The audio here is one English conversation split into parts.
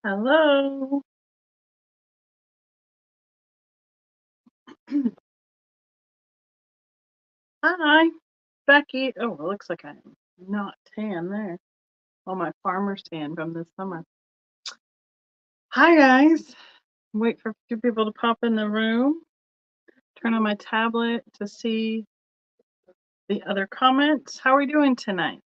Hello. Hi, Becky. Oh, it looks like I'm not tan there. Oh, my farmer's tan from this summer. Hi, guys. Wait for a few people to pop in the room. Turn on my tablet to see the other comments. How are we doing tonight?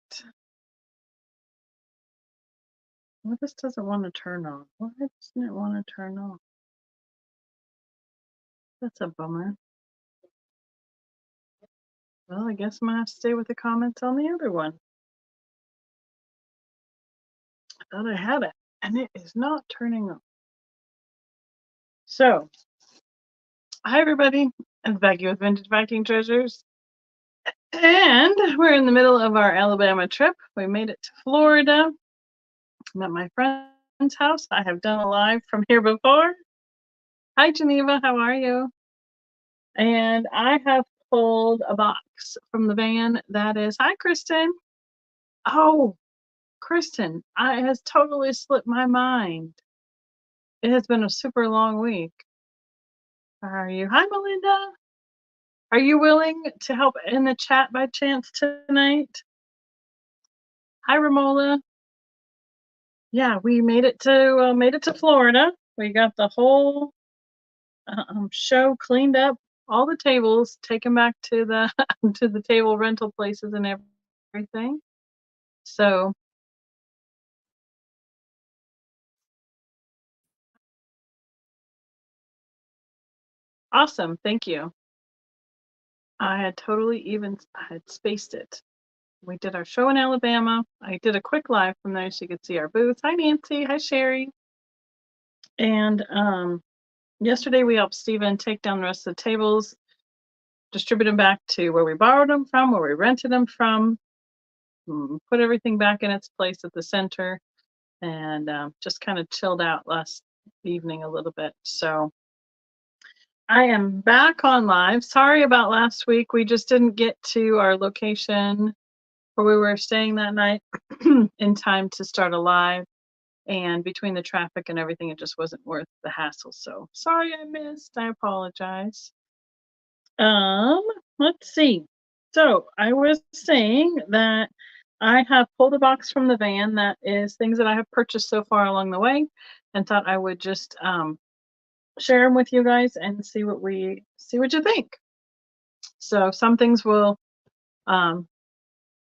Well, this doesn't want to turn on. Why doesn't it want to turn on? That's a bummer. Well, I guess I'm going to have to stay with the comments on the other one. I thought I had it, and it is not turning on. So, hi, everybody. I'm Becky with Vintagevikingtreasures. And we're in the middle of our Alabama trip. We made it to Florida. I'm at my friend's house. I have done a live from here before. Hi, Geneva. How are you? And I have pulled a box from the van that is, hi, Kristen. Oh, Kristen, it has totally slipped my mind. It has been a super long week. How are you? Hi, Melinda. Are you willing to help in the chat by chance tonight? Hi, Romola. Yeah, we made it to Florida. We got the whole show cleaned up, all the tables taken back to the to the table rental places and everything. So awesome, thank you. I had spaced it. We did our show in Alabama. I did a quick live from there so you could see our booth. Hi, Nancy. Hi, Sherry. And yesterday we helped Steven take down the rest of the tables, distribute them back to where we borrowed them from, where we rented them from, put everything back in its place at the center, and just kind of chilled out last evening a little bit. So I am back on live. Sorry about last week. We just didn't get to our location where we were staying that night in time to start a live. And between the traffic and everything, it just wasn't worth the hassle. So sorry I missed. I apologize. Let's see. So I was saying that I have pulled a box from the van that is things that I have purchased so far along the way, and thought I would just share them with you guys and see what you think. So some things will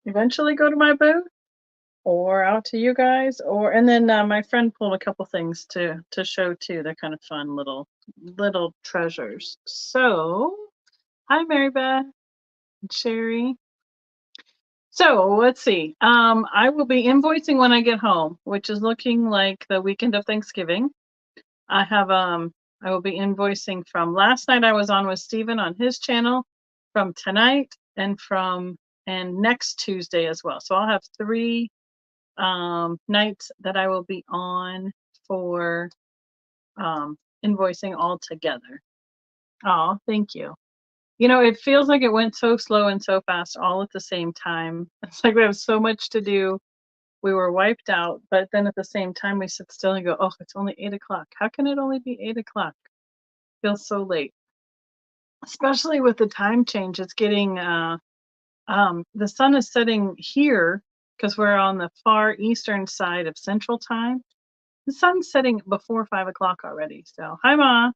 eventually go to my booth or out to you guys, and then my friend pulled a couple things to show too. They're kind of fun little treasures. So hi, Mary Beth and Sherry. So let's see. I will be invoicing when I get home, which is looking like the weekend of Thanksgiving. I will be invoicing from last night. I was on with Steven on his channel, from tonight, and next Tuesday as well. So I'll have 3 nights that I will be on for invoicing all together. Oh, thank you. You know, it feels like it went so slow and so fast all at the same time. It's like we have so much to do. We were wiped out, but then at the same time we sit still and go, oh, it's only 8 o'clock. How can it only be 8 o'clock? Feels so late. Especially with the time change. It's getting the sun is setting here because we're on the far eastern side of Central Time. The sun's setting before 5 o'clock already. So hi, Ma.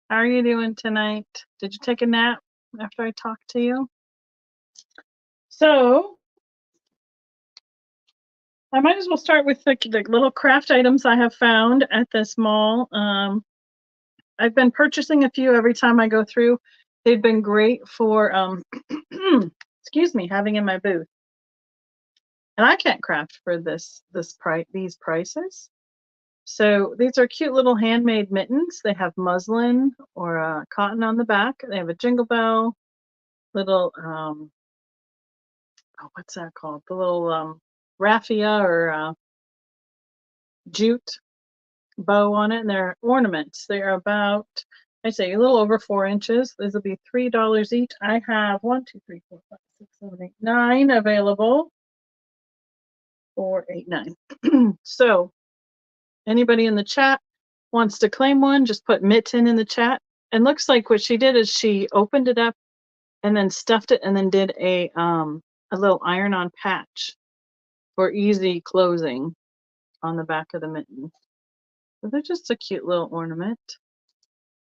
How are you doing tonight? Did you take a nap after I talked to you? So I might as well start with the little craft items I have found at this mall. I've been purchasing a few every time I go through. They've been great for, excuse me, having in my booth. And I can't craft for these prices. So these are cute little handmade mittens. They have muslin or cotton on the back. They have a jingle bell, little what's that called? The little raffia or jute bow on it, and they're ornaments. They're about, I'd say, a little over 4 inches. These will be $3 each. I have 1, 2, 3, 4, 5, 6, 7, 8, 9 available. 4, 8, 9. So Anybody in the chat wants to claim one, just put Mitten in the chat. And looks like what she did is she opened it up and then stuffed it and then did a little iron-on patch for easy closing on the back of the mitten. So they're just a cute little ornament.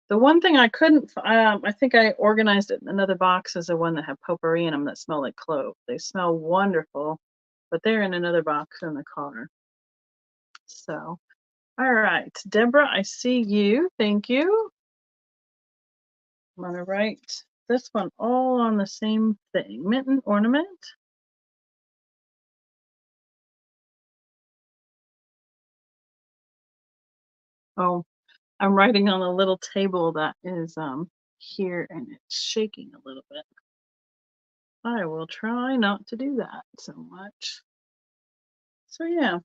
The one thing I couldn't, I think I organized it in another box, is the one that have potpourri in them that smell like clove. They smell wonderful, but they're in another box in the car. So, all right, Deborah, I see you. Thank you. I'm gonna write this one all on the same thing. Mitten ornament. Oh, I'm writing on a little table that is here and it's shaking a little bit. I will try not to do that so much. So yeah.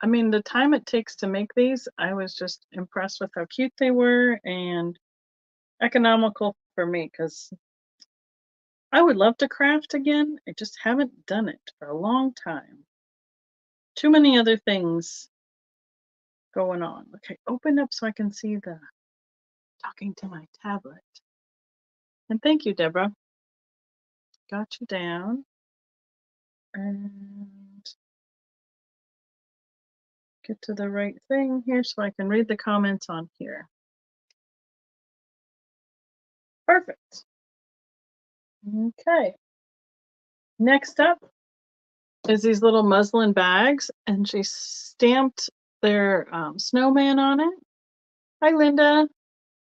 I mean, the time it takes to make these, I was just impressed with how cute they were and economical for me, because I would love to craft again. I just haven't done it for a long time. Too many other things going on. Okay, open up so I can see the talking to my tablet. And thank you, Deborah. Got you down. And get to the right thing here so I can read the comments on here. Perfect. Okay. Next up is these little muslin bags, and she stamped their snowman on it. Hi, Linda.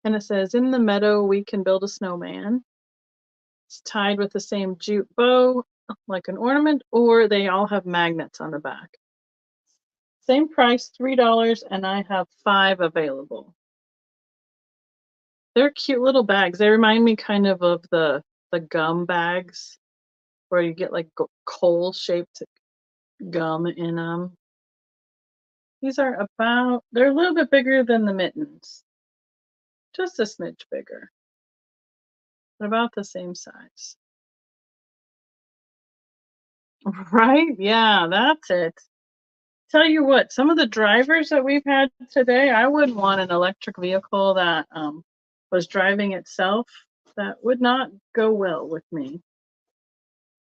And it says, "In the meadow, we can build a snowman." It's tied with the same jute bow, like an ornament, or they all have magnets on the back. Same price, $3, and I have 5 available. They're cute little bags. They remind me kind of the gum bags, where you get like coal-shaped gum in them. These are about, they're a little bit bigger than the mittens. Just a smidge bigger. But about the same size. Right? Yeah, that's it. Tell you what, some of the drivers that we've had today, I wouldn't want an electric vehicle that was driving itself. That would not go well with me.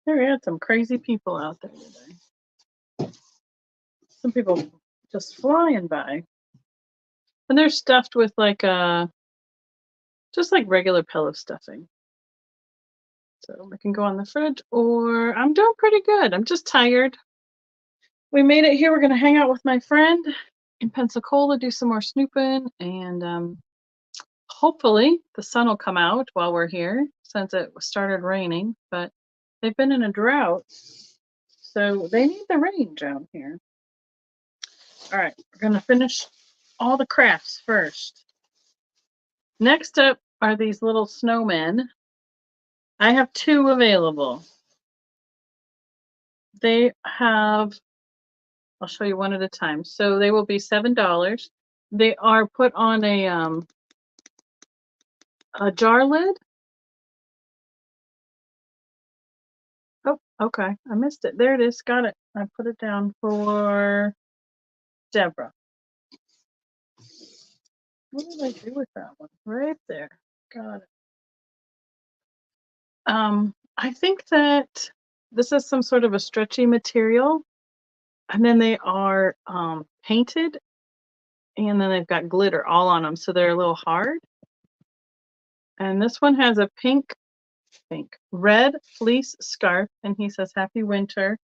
There we had some crazy people out there today. Some people just flying by. And they're stuffed with like just like regular pillow stuffing. So we can go on the fridge, or I'm doing pretty good. I'm just tired. We made it here. We're gonna hang out with my friend in Pensacola, do some more snooping, and hopefully the sun will come out while we're here, since it started raining. But they've been in a drought, so they need the rain down here. All right, we're gonna finish all the crafts first. Next up are these little snowmen. I have 2 available. They have, I'll show you one at a time. So they will be $7. They are put on a jar lid. Oh, okay. I missed it. There it is. Got it. I put it down for Deborah. What did I do with that one? Right there. Got it. I think that this is some sort of a stretchy material, and then they are painted, and then they've got glitter all on them, so they're a little hard. And this one has a red fleece scarf, and he says happy winter.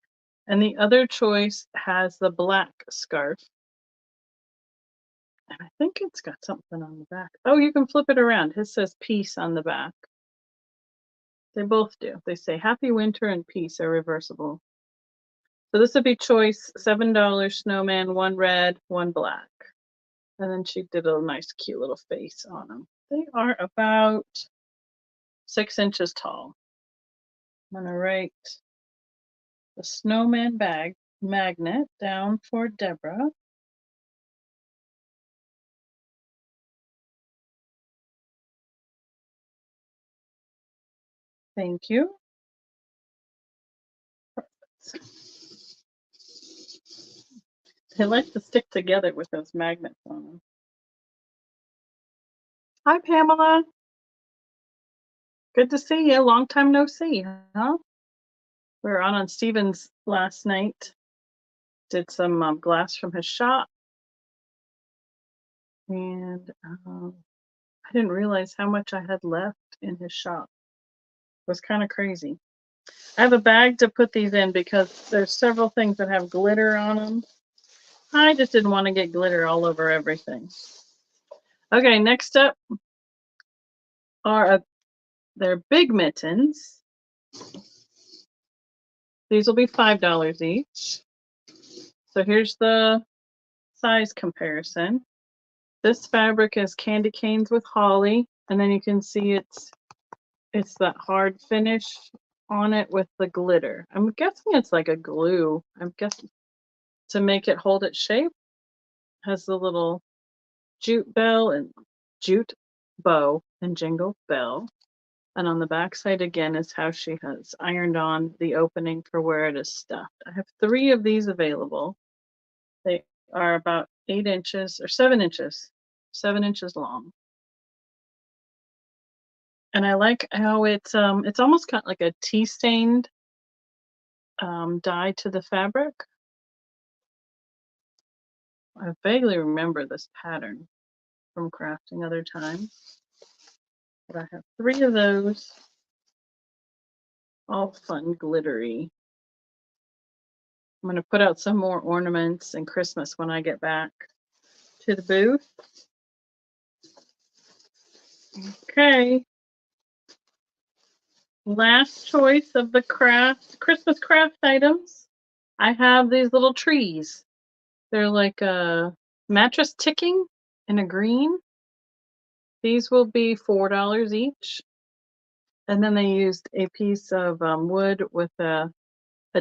And the other choice has the black scarf. And I think it's got something on the back. Oh, you can flip it around. His says peace on the back. They both do. They say happy winter and peace are reversible. So this would be choice $7 snowman, 1 red, 1 black. And then she did a nice cute little face on them. They are about 6 inches tall. I'm gonna write the snowman bag magnet down for Deborah. Thank you. They like to stick together with those magnets on them. Hi, Pamela. Good to see you. Long time no see, huh? We were on Steven's last night. Did some glass from his shop. And I didn't realize how much I had left in his shop. It was kind of crazy. I have a bag to put these in because there's several things that have glitter on them. I just didn't want to get glitter all over everything. Okay, next up are they're big mittens. These will be $5 each. So here's the size comparison. This fabric is candy canes with holly, and then you can see it's that hard finish on it with the glitter. I'm guessing it's like a glue. I'm guessing to make it hold its shape. Has the little jute bow and jingle bell. And on the back side again is how she has ironed on the opening for where it is stuffed. I have 3 of these available. They are about 8 inches or 7 inches, 7 inches long. And I like how it's almost got like a tea stained dye to the fabric. I vaguely remember this pattern from crafting other times. But I have 3 of those, all fun, glittery. I'm going to put out some more ornaments and Christmas when I get back to the booth. Okay. Last choice of the Christmas craft items. I have these little trees. They're like a mattress ticking in a green. These will be $4 each. And then they used a piece of wood with a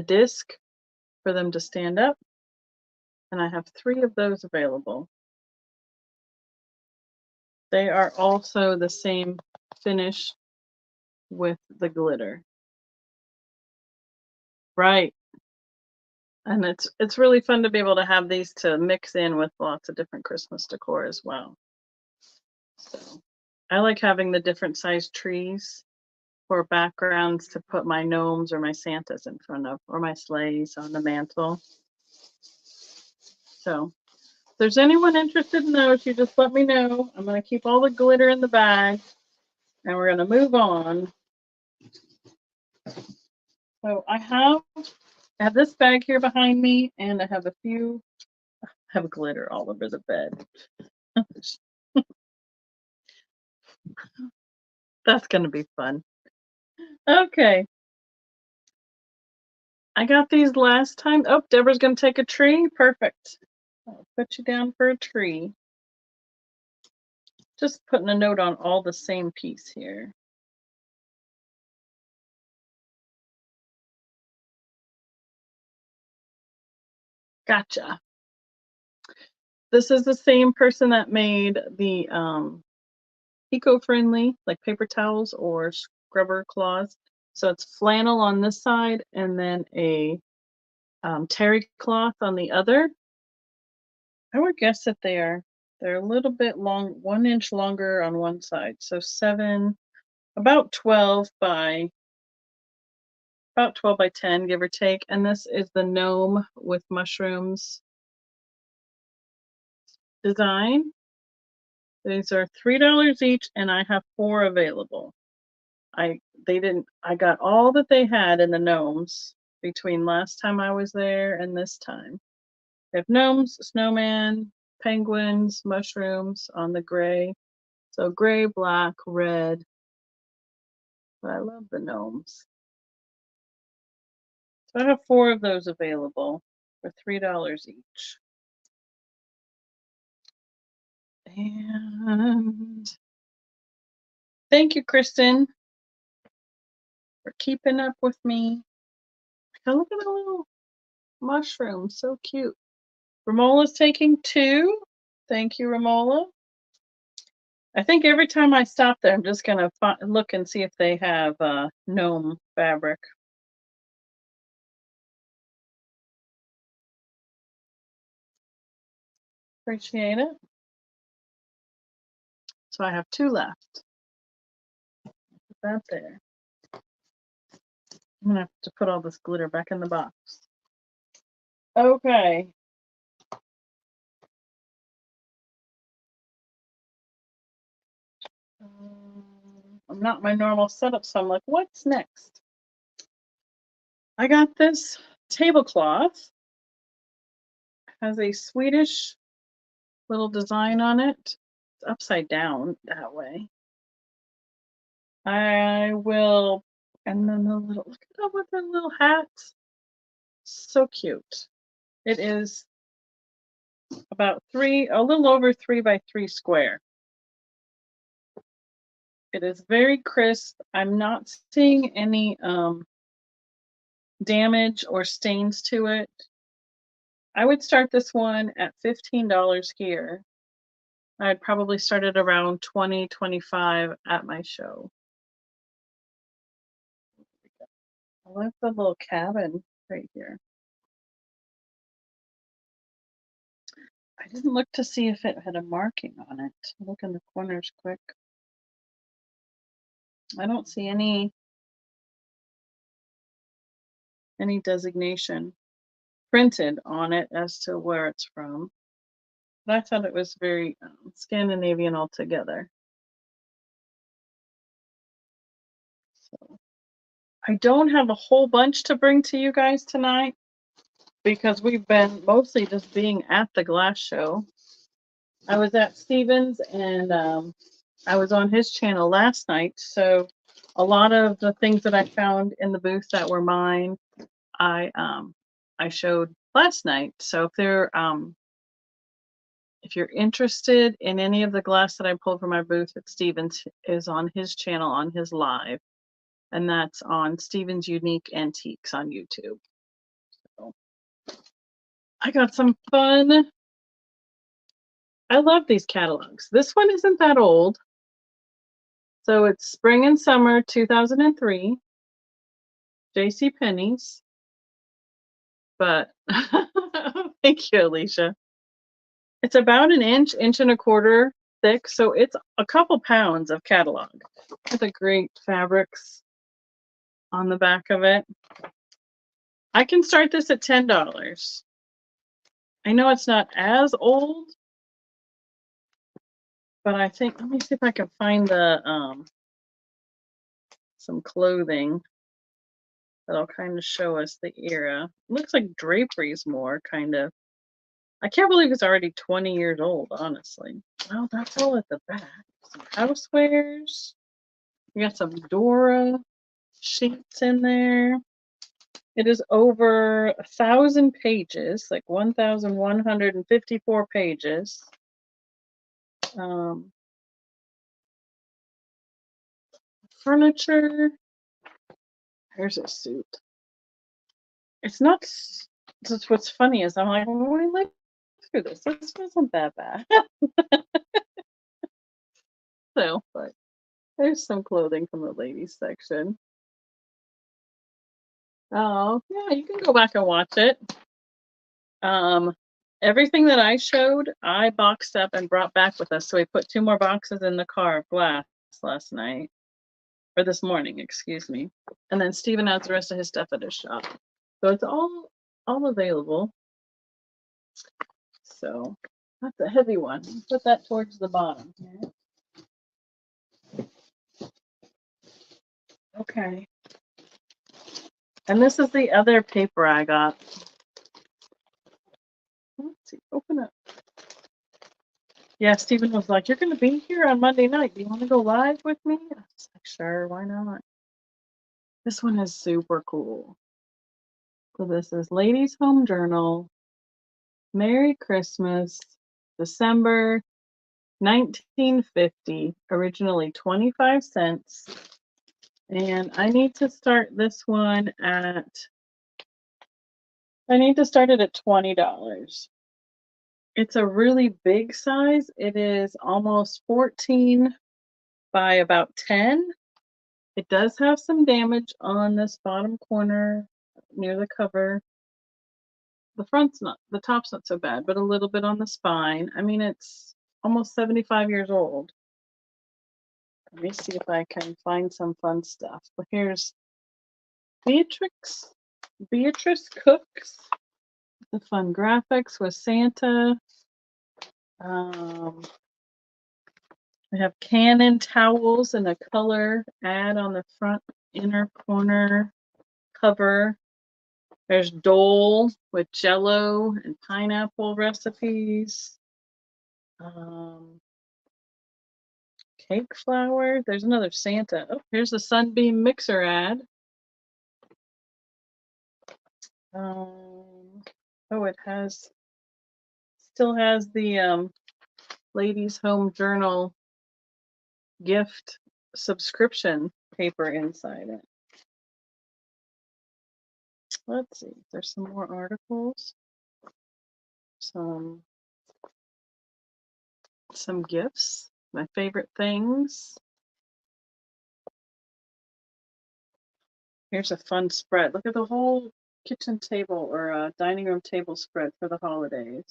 disc for them to stand up. And I have 3 of those available. They are also the same finish with the glitter. Right. And it's really fun to be able to have these to mix in with lots of different Christmas decor as well. So I like having the different sized trees for backgrounds to put my gnomes or my Santas in front of, or my sleighs on the mantle. So if there's anyone interested in those, you just let me know. I'm going to keep all the glitter in the bag and we're going to move on. So I have this bag here behind me, and I have glitter all over the bed. That's going to be fun. Okay. I got these last time. Oh, Deborah's going to take a tree. Perfect. I'll put you down for a tree. Just putting a note on all the same piece here. Gotcha. This is the same person that made the eco-friendly, like paper towels or scrubber cloths. So it's flannel on this side and then a terry cloth on the other. I would guess that they're a little bit long, 1 inch longer on one side. So about 12 by 10, give or take. And this is the gnome with mushrooms design. These are $3 each, and I have 4 available. I got all that they had in the gnomes between last time I was there and this time. They have gnomes, snowman, penguins, mushrooms on the gray. So gray, black, red. But I love the gnomes. So I have 4 of those available for $3 each. And thank you, Kristen, for keeping up with me. Oh, look at the little mushrooms, so cute. Ramola's taking 2. Thank you, Ramola. I think every time I stop there, I'm just gonna look and see if they have gnome fabric. Appreciate it. So I have 2 left. Put that there. I'm gonna have to put all this glitter back in the box. Okay. I'm not my normal setup, so I'm like, what's next? I got this tablecloth. Has a Swedish little design on it. It's upside down that way. I will, and then the little, look at that with the little hat. So cute. It is about a little over 3 by 3 square. It is very crisp. I'm not seeing any damage or stains to it. I would start this one at $15 here. I'd probably start it around $20, $25 at my show. I like the little cabin right here. I didn't look to see if it had a marking on it. Look in the corners quick. I don't see any designation printed on it as to where it's from. But I thought it was very Scandinavian altogether. So I don't have a whole bunch to bring to you guys tonight because we've been mostly just being at the glass show. I was at Stevens and I was on his channel last night, so a lot of the things that I found in the booth that were mine, I showed last night. So if you're interested in any of the glass that I pulled from my booth at Stevens, is on his channel on his live, and that's on Stevens Unique Antiques on YouTube. So I got some fun. I love these catalogs. This one isn't that old. So it's spring and summer 2003, J.C. Penney's. But thank you, Alicia. It's about an inch and a quarter thick, so it's a couple pounds of catalog. With the great fabrics on the back of it. I can start this at $10. I know it's not as old, but I think, let me see if I can find the some clothing that'll kind of show us the era. It looks like draperies more, kind of. I can't believe it's already 20 years old, honestly. Well, that's all at the back. Some housewares. We got some Dora sheets in there. It is over 1,000 pages, like 1,154 pages. Furniture. Here's a suit. It's not. Just what's funny is I'm like, well, I like through this. This wasn't that bad. So, but there's some clothing from the ladies section. Oh, yeah, you can go back and watch it. Everything that I showed, I boxed up and brought back with us. So we put 2 more boxes in the car of glass last night, or this morning, excuse me. And then Steven has the rest of his stuff at his shop. So it's all available. So that's a heavy one. Put that towards the bottom here. Okay. And this is the other paper I got. Let's see, open it. Yeah, Stephen was like, you're going to be here on Monday night. Do you want to go live with me? I was like, sure, why not? This one is super cool. So this is Ladies Home Journal. Merry Christmas, December 1950, originally 25 cents. And I need to start this one at, I need to start it at $20. It's a really big size. It is almost 14 by about 10. It does have some damage on this bottom corner near the cover, The front's not, the top's not so bad, but a little bit on the spine. I mean, it's almost 75 years old. Let me see if I can find some fun stuff. Well, here's Beatrice Cooks. The fun graphics with Santa. We have Canon towels and a color ad on the front inner corner cover. There's Dole with Jello and pineapple recipes. Cake flour. There's another Santa. Oh, here's the Sunbeam mixer ad. Oh, it still has the Ladies Home Journal gift subscription paper inside it. Let's see. There's some more articles. Some gifts. My favorite things. Here's a fun spread. Look at the whole kitchen table or dining room table spread for the holidays.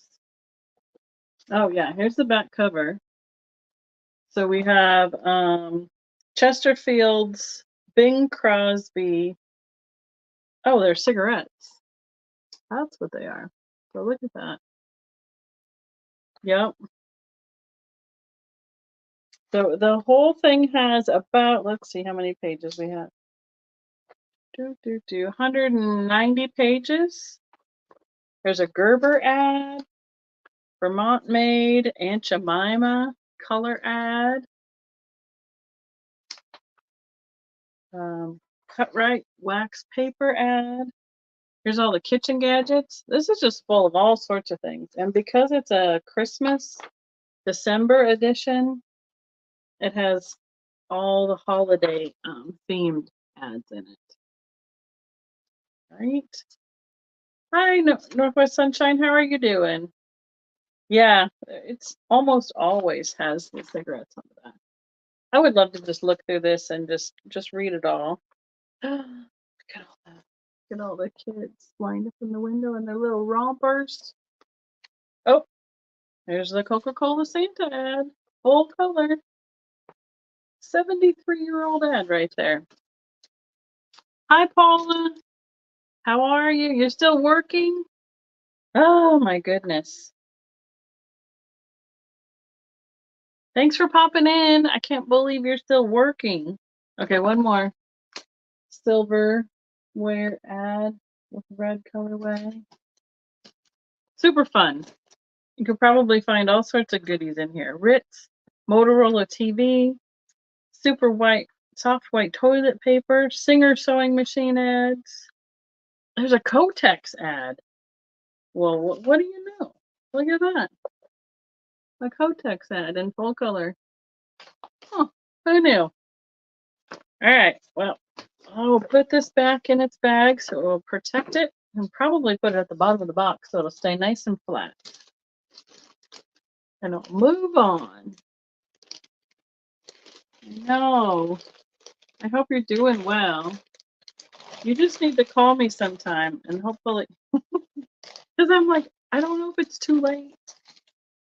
Oh yeah, here's the back cover. So we have Chesterfield's Bing Crosby. Oh, they're cigarettes. That's what they are. So look at that. Yep. So the whole thing has about, let's see how many pages we have. 190 pages. There's a Gerber ad, Vermont Made, Aunt Jemima color ad, Cut Right wax paper ad. Here's all the kitchen gadgets. This is just full of all sorts of things. And because it's a Christmas December edition, it has all the holiday themed ads in it. Right? Hi, Northwest Sunshine. How are you doing? Yeah, it's almost always has the cigarettes on the back. I would love to just look through this and just read it all. Look at all that. Look at all the kids lined up in the window in their little rompers. Oh, there's the Coca-Cola Santa ad. Full color. 73-year-old ad right there. Hi, Paula. How are you? You're still working? Oh, my goodness. Thanks for popping in. I can't believe you're still working. Okay, one more. Silverware ad with red colorway. Super fun. You could probably find all sorts of goodies in here. Ritz, Motorola TV, super white, soft white toilet paper, Singer sewing machine ads. There's a Kotex ad. Well, what do you know? Look at that. A Kotex ad in full color. Oh, who knew? All right, well, I'll put this back in its bag so it will protect it and probably put it at the bottom of the box so it'll stay nice and flat. And I'll move on. No, I hope you're doing well. You just need to call me sometime and hopefully, because I'm like, I don't know if it's too late.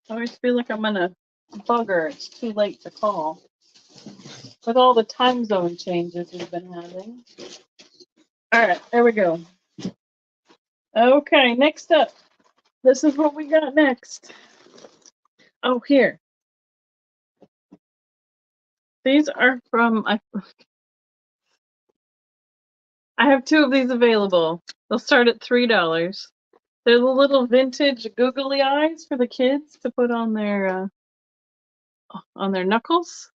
I always feel like I'm gonna bugger. It's too late to call. With all the time zone changes we've been having. All right, there we go. Okay, next up. This is what we got next. Oh, here. These are from, I have two of these available. They'll start at $3. They're the little vintage googly eyes for the kids to put on their knuckles.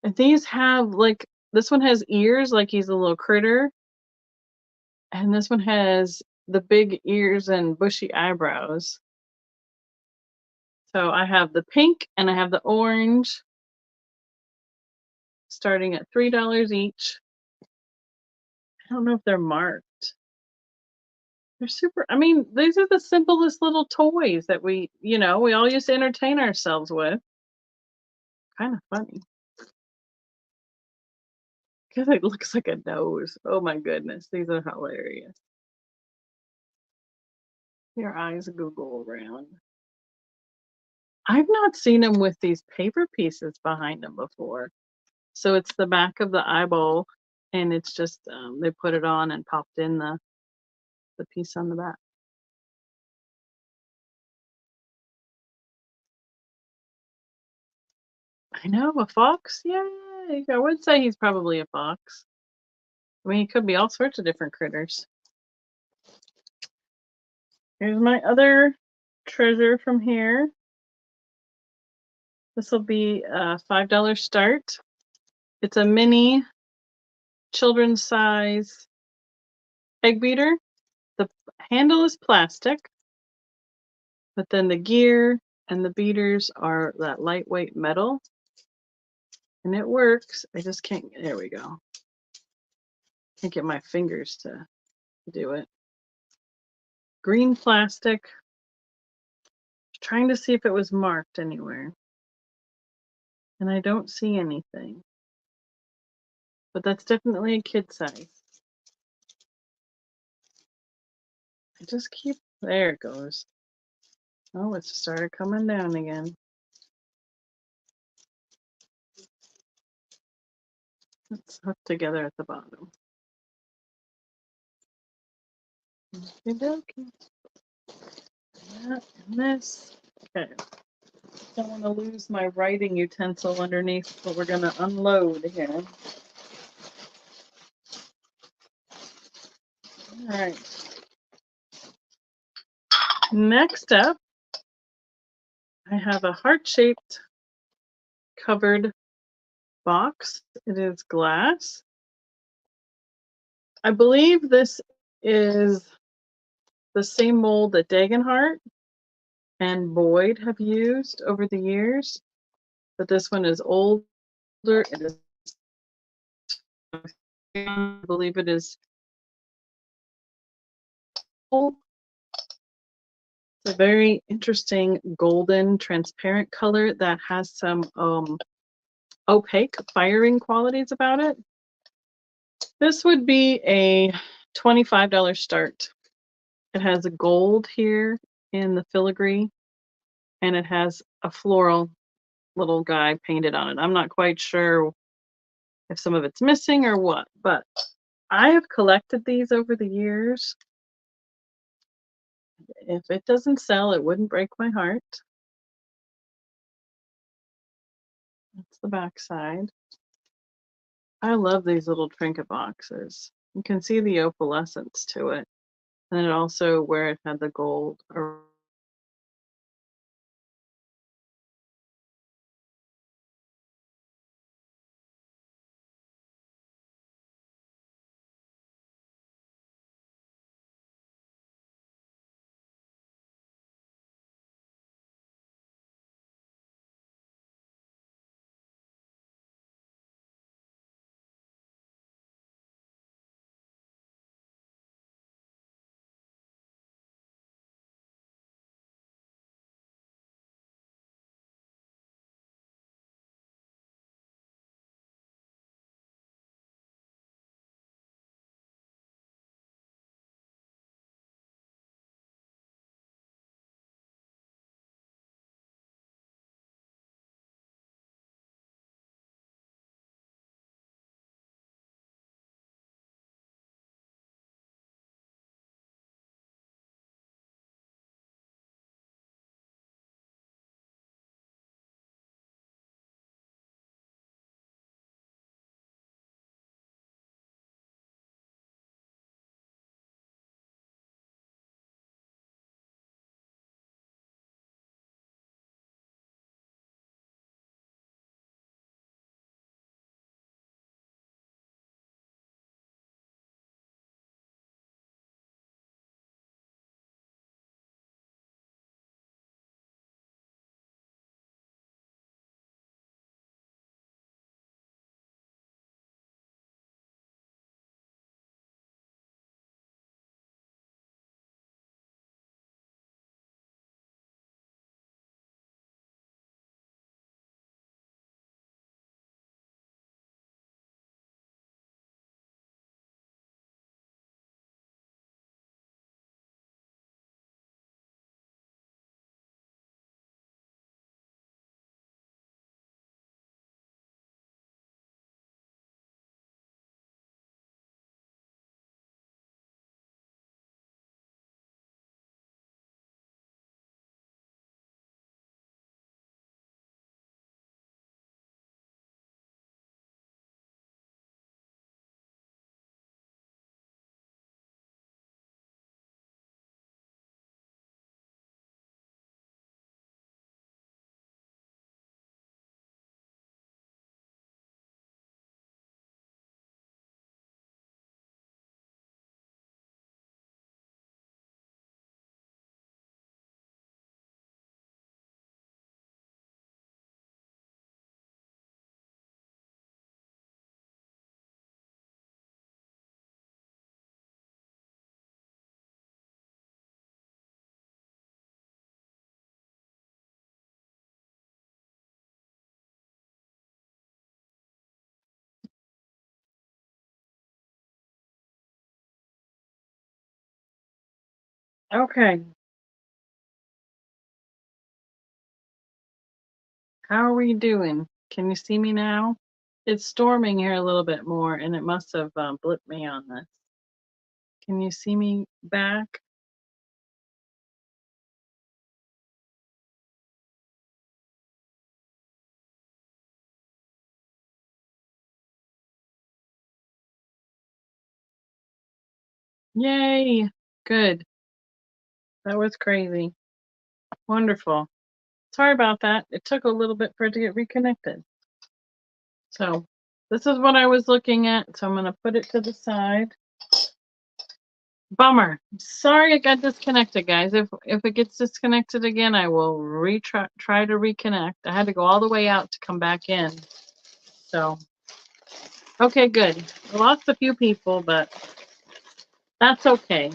And these have like, this one has ears like he's a little critter. And this one has the big ears and bushy eyebrows. So I have the pink and I have the orange, starting at $3 each. I don't know if they're marked. They're super, I mean, these are the simplest little toys that we all used to entertain ourselves with. Kind of funny. Because it looks like a nose. Oh my goodness, these are hilarious. Your eyes Google around. I've not seen them with these paper pieces behind them before. So it's the back of the eyeball, and it's just they put it on and popped in the piece on the back. I know, a fox? Yay! I would say he's probably a fox. I mean, he could be all sorts of different critters. Here's my other treasure from here. This will be a $5 start. It's a mini children's size egg beater. The handle is plastic, but then the gear and the beaters are that lightweight metal. And it works. I just can't, there we go. Can't get my fingers to do it. Green plastic. Trying to see if it was marked anywhere. And I don't see anything. But that's definitely a kid size. I just keep, there it goes. Oh, it started coming down again. It's hooked together at the bottom. Okay. That and this. Okay. Don't want to lose my writing utensil underneath what we're going to unload here. All right. Next up, I have a heart-shaped covered box. It is glass. I believe this is the same mold that Dagenhart and Boyd have used over the years, but this one is older. It is, I believe it is old. It's a very interesting golden transparent color that has some opaque firing qualities about it. This would be a $25 start. It has a gold here in the filigree, and it has a floral little guy painted on it. I'm not quite sure if some of it's missing or what, but I have collected these over the years. If it doesn't sell, it wouldn't break my heart. That's the back side. I love these little trinket boxes. You can see the opalescence to it. And it also, where it had the gold Okay. How are we doing? Can you see me now? It's storming here a little bit more, and it must have blipped me on this. Can you see me back? Yay! Good. That was crazy. Wonderful. Sorry about that. It took a little bit for it to get reconnected. So this is what I was looking at. So I'm going to put it to the side. Bummer. Sorry it got disconnected, guys. If it gets disconnected again, I will try to reconnect. I had to go all the way out to come back in. So, okay, good. I lost a few people, but that's okay.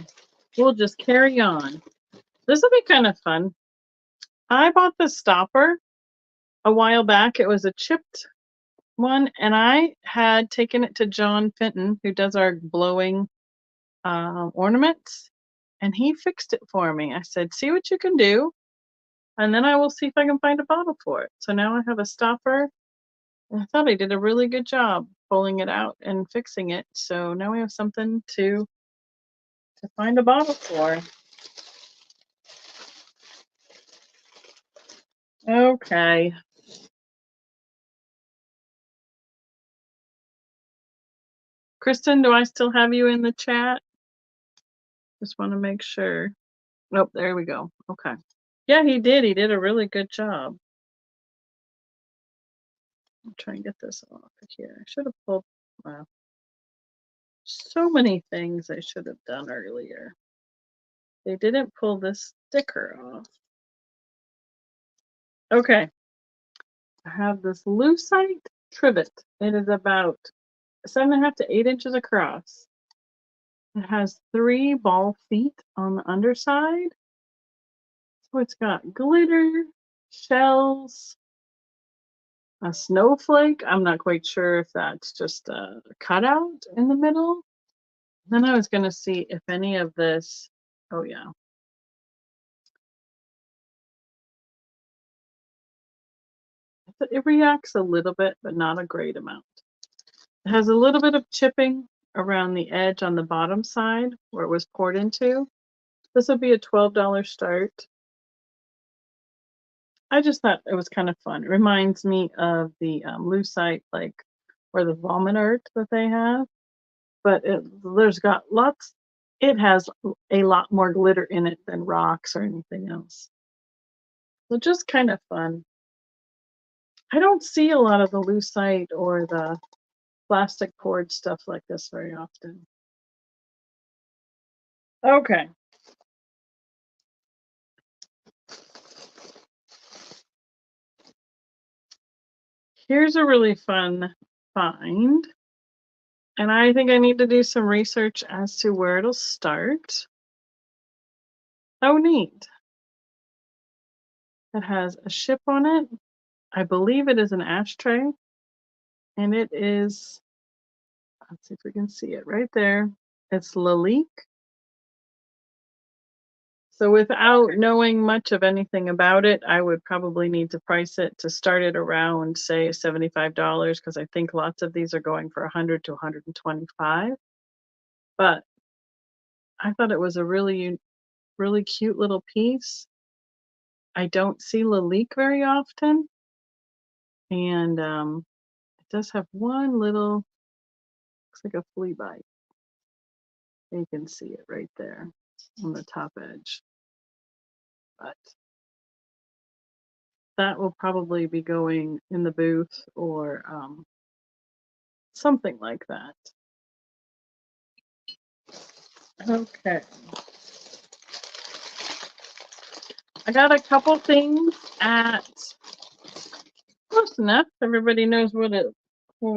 We'll just carry on. This will be kind of fun. I bought this stopper a while back. It was a chipped one, and I had taken it to John Fenton, who does our blowing ornaments, and he fixed it for me. I said, see what you can do, and then I will see if I can find a bottle for it. So now I have a stopper, and I thought I did a really good job pulling it out and fixing it. So now we have something to find a bottle for. Okay. Kristen, do I still have you in the chat? Just want to make sure. Nope, there we go. Okay. Yeah, he did. He did a really good job. I'll try and get this off of here. I should have pulled, wow. So many things I should have done earlier. They didn't pull this sticker off. Okay. I have this losesite trivet. It is about 7.5 to 8 inches across. It has 3 ball feet on the underside. So it's got glitter, shells, a snowflake. I'm not quite sure if that's just a cutout in the middle. Then I was going to see if any of this, oh yeah. It reacts a little bit, but not a great amount. It has a little bit of chipping around the edge on the bottom side where it was poured into. This would be a $12 start. I just thought it was kind of fun. It reminds me of the losesite, like, or the vomit art that they have. But there's got lots, it has a lot more glitter in it than rocks or anything else. So just kind of fun. I don't see a lot of the losesite or the plastic poured stuff like this very often. Okay. Here's a really fun find. And I think I need to do some research as to where it'll start. Oh, neat. It has a ship on it. I believe it is an ashtray. And it is, let's see if we can see it right there. It's leik. So without knowing much of anything about it, I would probably need to price it to start it around, say, $75, because I think lots of these are going for $100 to $125. But I thought it was a really, really cute little piece. I don't see leik very often, and it does have one little, looks like a flea bite. You can see it right there on the top edge. But that will probably be going in the booth or something like that. Okay. I got a couple things at close enough. Everybody knows what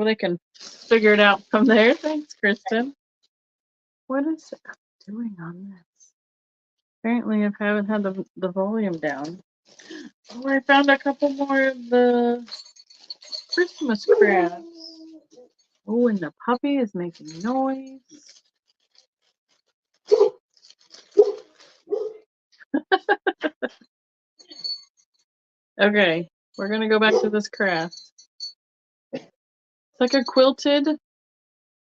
they can figure it out from there. Thanks, Kristen. What is it doing on this? Apparently, I haven't had the volume down. Oh, I found a couple more of the Christmas crafts. Oh, and the puppy is making noise. Okay, we're gonna go back to this craft. It's like a quilted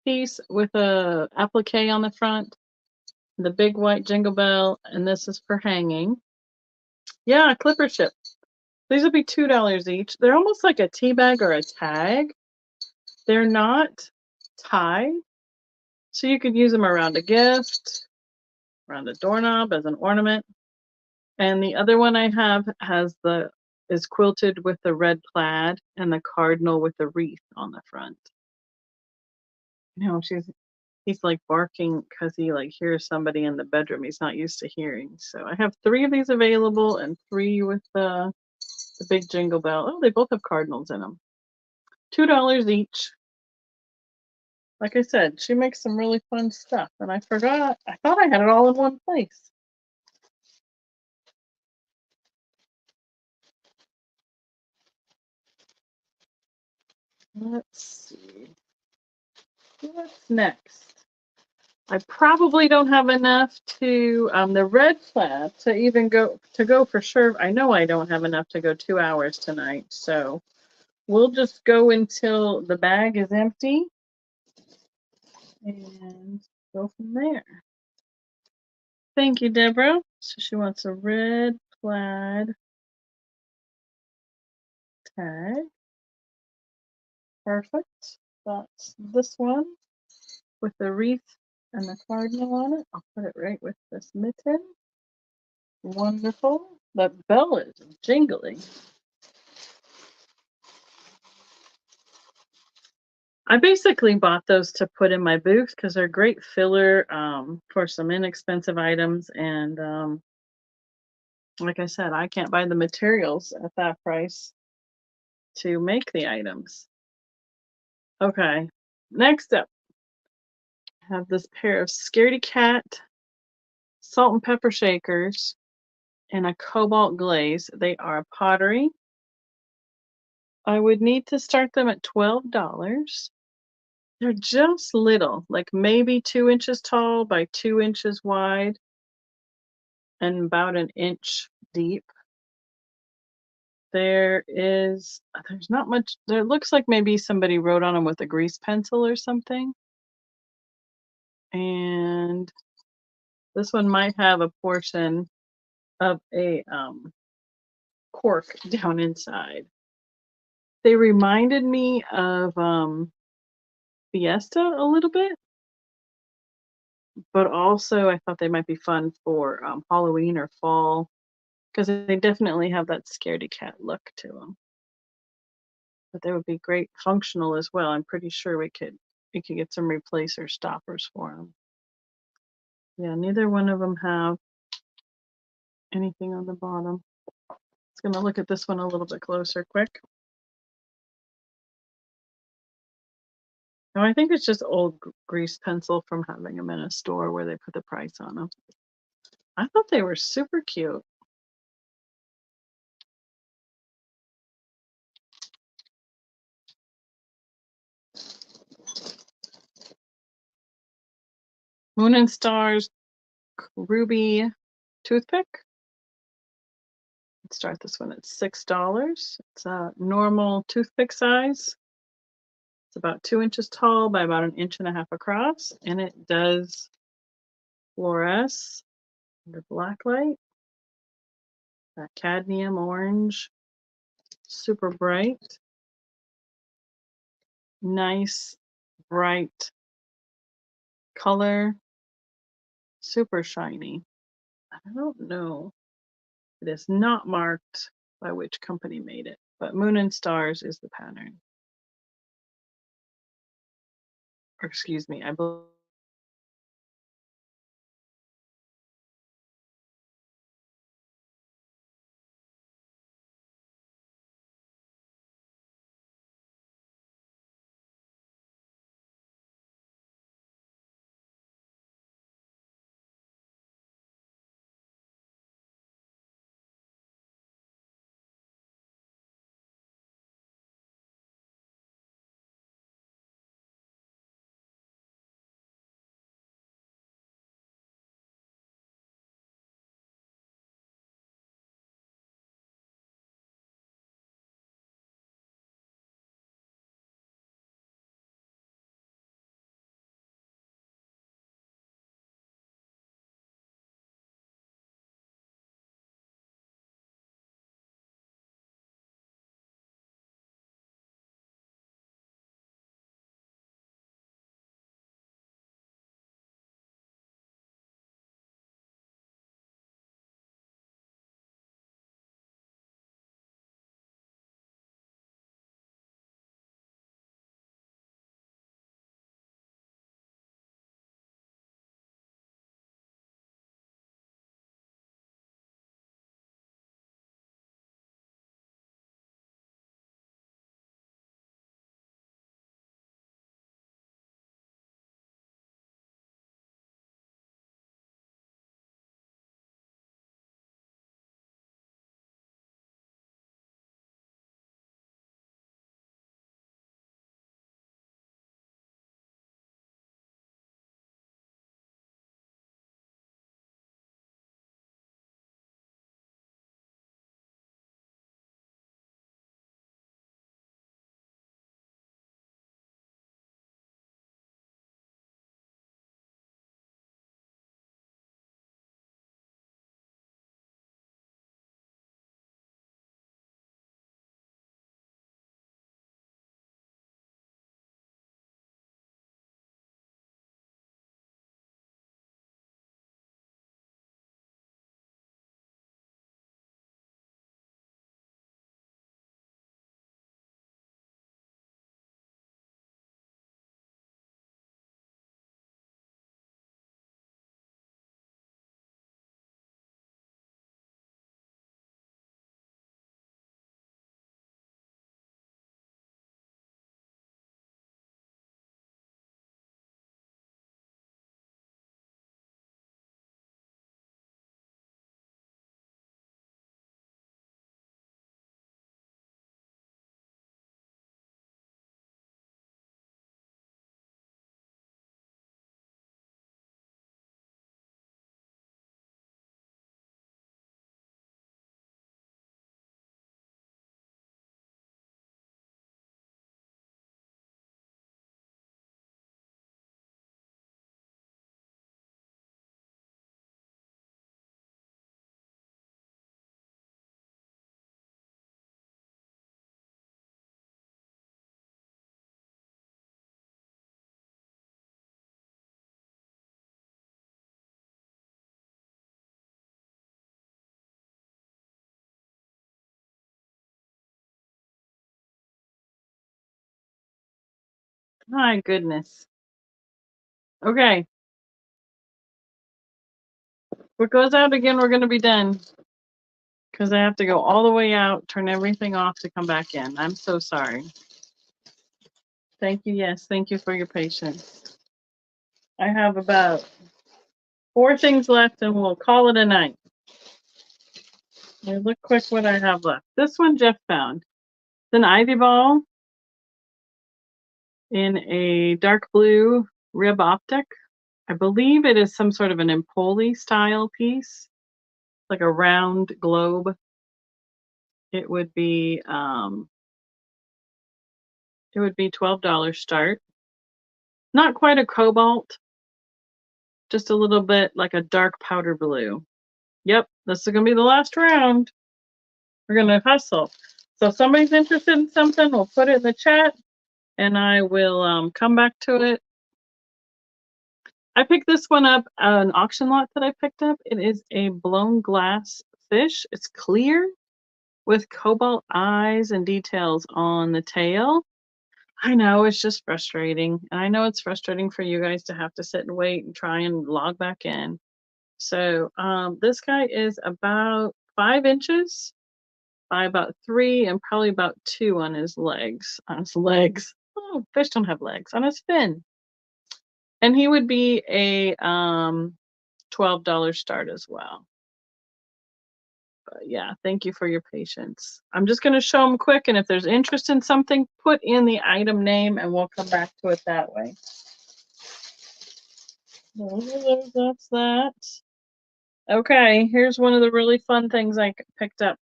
piece with a applique on the front, the big white jingle bell, and this is for hanging. Yeah, clipper ship. These would be $2 each. They're almost like a tea bag or a tag. They're not tied, so you could use them around a gift, around a doorknob as an ornament. And the other one I have is quilted with the red plaid and the cardinal with the wreath on the front. You know, he's like barking because he like hears somebody in the bedroom he's not used to hearing. So I have 3 of these available and 3 with the big jingle bell. Oh, they both have cardinals in them. $2 each. Like I said, she makes some really fun stuff, and I forgot. I thought I had it all in one place. Let's see. What's next? I probably don't have enough to the red plaid to even go for sure. I know I don't have enough to go 2 hours tonight, so we'll just go until the bag is empty and go from there. Thank you, Deborah. So she wants a red plaid tag. Perfect. That's this one with the wreath and the cardinal on it. I'll put it right with this mitten. Wonderful. The bell is jingling. I basically bought those to put in my booth because they're great filler for some inexpensive items. And like I said, I can't buy the materials at that price to make the items. Okay, next up, I have this pair of Scaredy Cat salt and pepper shakers in a cobalt glaze. They are Pottery. I would need to start them at $12. They're just little, like maybe 2 inches tall by 2 inches wide and about an inch deep. There's not much. There looks like maybe somebody wrote on them with a grease pencil or something. And this one might have a portion of a cork down inside. They reminded me of Fiesta a little bit, but also I thought they might be fun for Halloween or fall because they definitely have that scaredy cat look to them. But they would be great functional as well. I'm pretty sure we could get some replacer stoppers for them. Yeah, neither one of them have anything on the bottom. It's gonna look at this one a little bit closer, quick. No, I think it's just old grease pencil from having them in a store where they put the price on them. I thought they were super cute. Moon and Stars Ruby Toothpick. Let's start this one at $6. It's a normal toothpick size. It's about 2 inches tall by about 1.5 inches across, and it does fluoresce under black light. That cadmium orange, super bright, nice, bright color, super shiny. I don't know. It is not marked by which company made it, but Moon and Stars is the pattern. Or excuse me, I believe My goodness. Okay. If it goes out again, we're going to be done. Because I have to go all the way out, turn everything off to come back in. I'm so sorry. Thank you. Yes, thank you for your patience. I have about 4 things left and we'll call it a night. Look quick what I have left. This one Jeff found. It's an ivy ball in a dark blue rib optic. I believe it is some sort of an Empoli style piece, like a round globe. It would be $12 start. Not quite a cobalt, just a little bit like a dark powder blue. Yep, this is gonna be the last round. We're gonna hustle. So if somebody's interested in something, we'll put it in the chat and I will come back to it. I picked this one up at an auction lot that I picked up. It is a blown glass fish. It's clear with cobalt eyes and details on the tail. I know it's just frustrating. And I know it's frustrating for you guys to have to sit and wait and try and log back in. So this guy is about 5 inches by about 3 and probably about 2 on his legs. On his legs. Oh, fish don't have legs. On his fin. And he would be a $12 start as well. But yeah, thank you for your patience. I'm just going to show them quick, and if there's interest in something, put in the item name and we'll come back to it that way. That's that. Okay, here's one of the really fun things I picked up.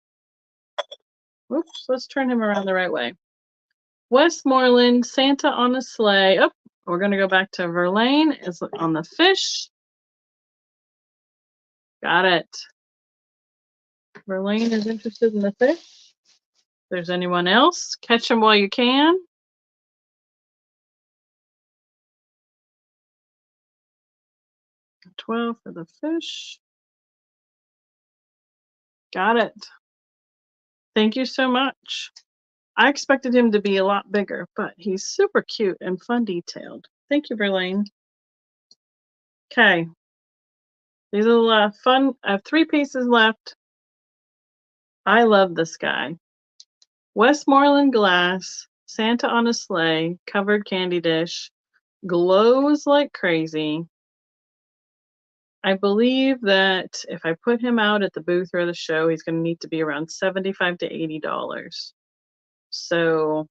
Oops, let's turn him around the right way. Westmoreland, Santa on a sleigh. Oh, we're going to go back to Verlaine. Is on the fish. Got it. Verlaine is interested in the fish. If there's anyone else, catch them while you can. $12 for the fish. Got it. Thank you so much. I expected him to be a lot bigger, but he's super cute and fun detailed. Thank you, Verlaine. Okay. These are the fun. I have 3 pieces left. I love this guy. Westmoreland glass, Santa on a sleigh, covered candy dish, glows like crazy. I believe that if I put him out at the booth or the show, he's going to need to be around $75 to $80. So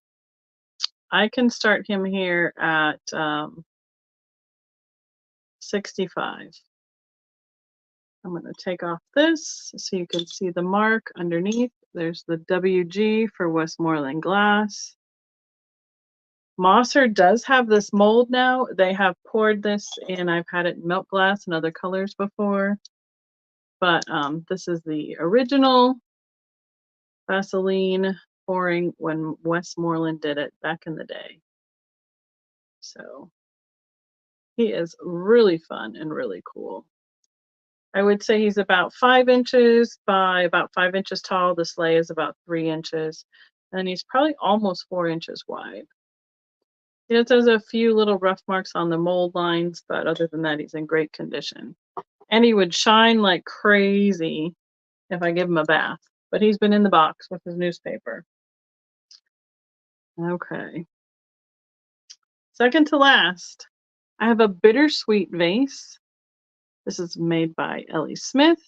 I can start him here at 65. I'm going to take off this so you can see the mark underneath. There's the WG for Westmoreland glass. Mosser does have this mold now. They have poured this and I've had it in milk glass and other colors before. But this is the original Vaseline pouring when Westmoreland did it back in the day. So he is really fun and really cool. I would say he's about 5 inches by about 5 inches tall. The sleigh is about 3 inches. And he's probably almost 4 inches wide. It has a few little rough marks on the mold lines, but other than that, he's in great condition. And he would shine like crazy if I give him a bath. But he's been in the box with his newspaper. Okay. Second to last, I have a Bittersweet Vase. This is made by Ellie Smith.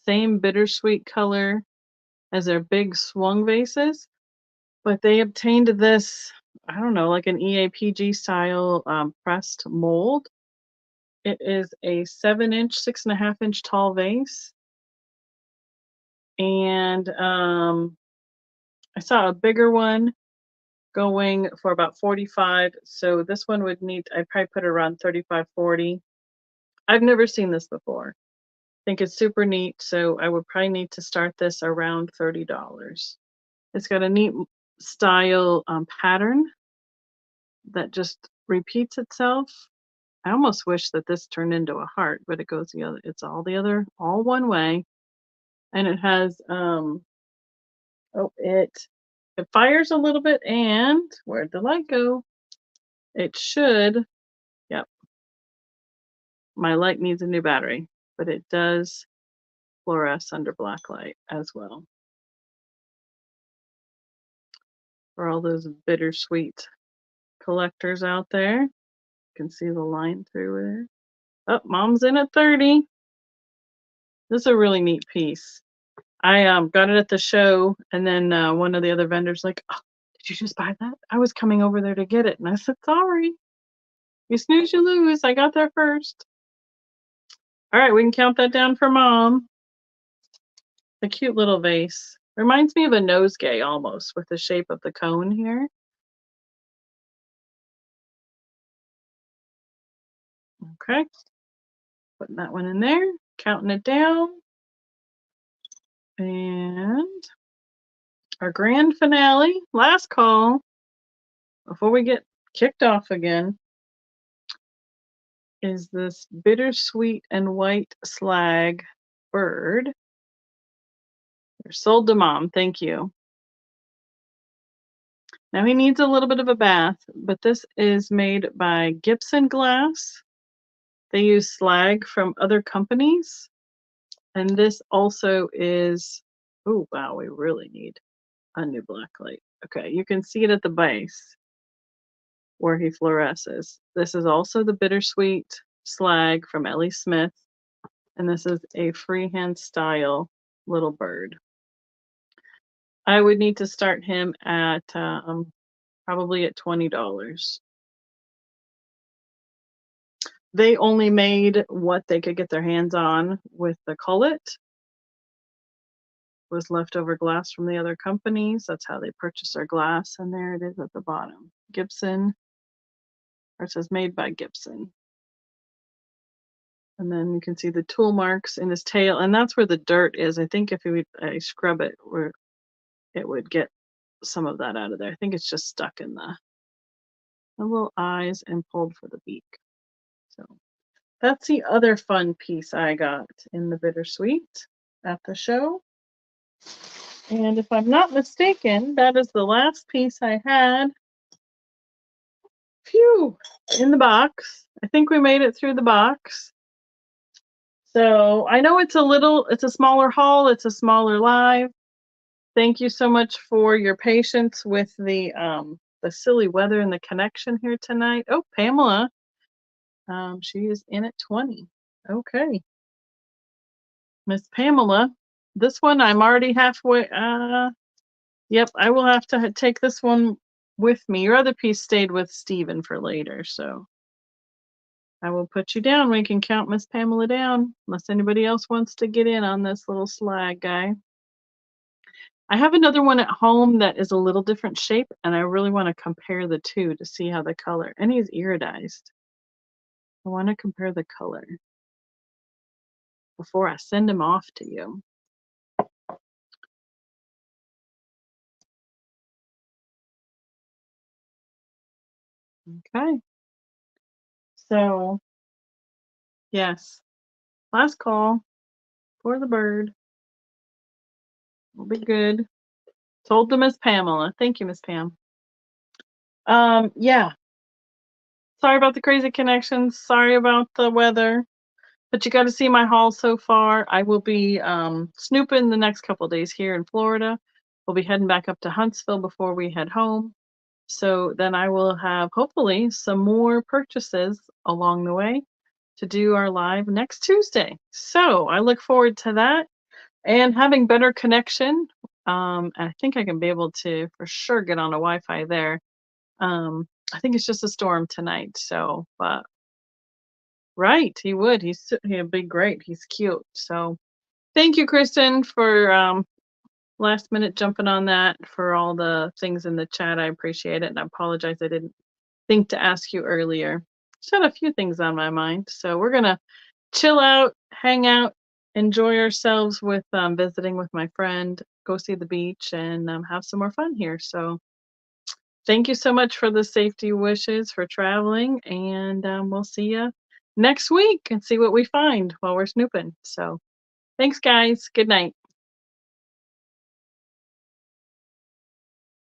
Same bittersweet color as their big swung vases. But they obtained this, I don't know, like an EAPG style pressed mold. It is a 7-inch, 6.5-inch tall vase. And I saw a bigger one going for about 45. So this one would need, I'd probably put it around 35, 40. I've never seen this before. I think it's super neat. So I would probably need to start this around $30. It's got a neat style pattern that just repeats itself. I almost wish that this turned into a heart, but it goes the other, it's all one way. And it has, it fires a little bit, and where'd the light go? It should, yep, my light needs a new battery, but it does fluoresce under black light as well. For all those bittersweet collectors out there, you can see the line through there. Oh, mom's in at 30. This is a really neat piece. I got it at the show, and then one of the other vendors like, oh, did you just buy that? I was coming over there to get it. And I said, sorry. You snooze, you lose. I got there first. All right, we can count that down for mom. The cute little vase. Reminds me of a nosegay almost, with the shape of the cone here. Okay. Putting that one in there, counting it down. And our grand finale, last call, before we get kicked off again, is this bittersweet and white slag bird. They're sold to mom. Thank you. Now he needs a little bit of a bath, but this is made by Gibson Glass. They use slag from other companies. And this also is, oh wow, we really need a new black light. Okay, you can see it at the base where he fluoresces. This is also the bittersweet slag from Ellie Smith, and this is a freehand style little bird. I would need to start him at probably at $20. They only made what they could get their hands on with the cullet. Was leftover glass from the other companies. That's how they purchase their glass, and there it is at the bottom. Gibson, or it says made by Gibson. And then you can see the tool marks in his tail, and that's where the dirt is. I think if I scrub it, where it would get some of that out of there. I think it's just stuck in the little eyes and pulled for the beak. So that's the other fun piece I got in the bittersweet at the show. And if I'm not mistaken, that is the last piece I had. Phew, in the box. I think we made it through the box. So I know it's a smaller haul, it's a smaller live. Thank you so much for your patience with the silly weather and the connection here tonight. Oh, Pamela. She is in at 20. Okay. Miss Pamela. This one I'm already halfway. Yep, I will have to take this one with me. Your other piece stayed with Steven for later, so I will put you down. We can count Miss Pamela down, unless anybody else wants to get in on this little slag guy. I have another one at home that is a little different shape, and I really want to compare the two to see how the color, and he's iridized. I want to compare the color before I send him off to you. Okay. So, yes, last call for the bird. We'll be good. Told to Miss Pamela. Thank you, Miss Pam. Yeah. Sorry about the crazy connections. Sorry about the weather. But you got to see my haul so far. I will be snooping the next couple of days here in Florida. We'll be heading back up to Huntsville before we head home. So then I will have hopefully some more purchases along the way to do our live next Tuesday. So I look forward to that and having better connection. I think I can be able to for sure get on a Wi-Fi there. I think it's just a storm tonight. So, but right, he would. He'd be great. He's cute. So thank you, Kristen, for last minute jumping on that, for all the things in the chat. I appreciate it. And I apologize I didn't think to ask you earlier. Just had a few things on my mind. So we're gonna chill out, hang out, enjoy ourselves with visiting with my friend, go see the beach, and have some more fun here. So thank you so much for the safety wishes for traveling, and we'll see you next week and see what we find while we're snooping. So thanks, guys. Good night.